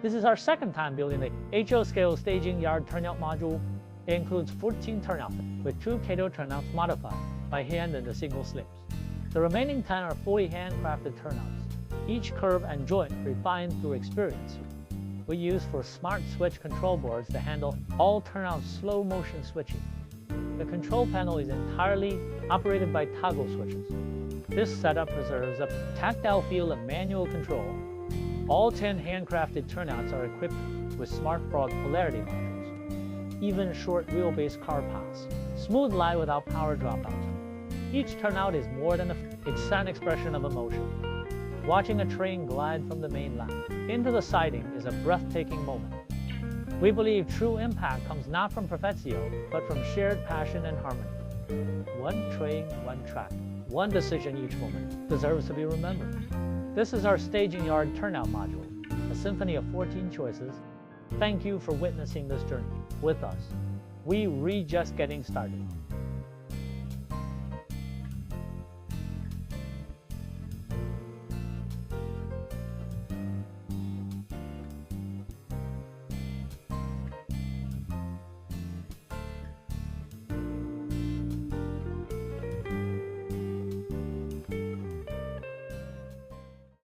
This is our second time building the HO scale staging yard turnout module. It includes 14 turnouts with 2 KATO turnouts modified by hand in the single slips. The remaining 10 are fully handcrafted turnouts, each curve and joint refined through experience. We use for SmartSwitch control boards to handle all turnout slow motion switching. The control panel is entirely operated by toggle switches. This setup preserves a tactile feel of manual control. All 10 handcrafted turnouts are equipped with SmartFrog polarity modules. Even short wheelbase car paths, smooth lie without power dropouts. Each turnout is more than it's an expression of emotion. Watching a train glide from the main line into the siding is a breathtaking moment. We believe true impact comes not from perfettio, but from shared passion and harmony. One train, one track, one decision each moment deserves to be remembered. This is our staging yard turnout module, a symphony of 14 choices. Thank you for witnessing this journey with us. We're just getting started.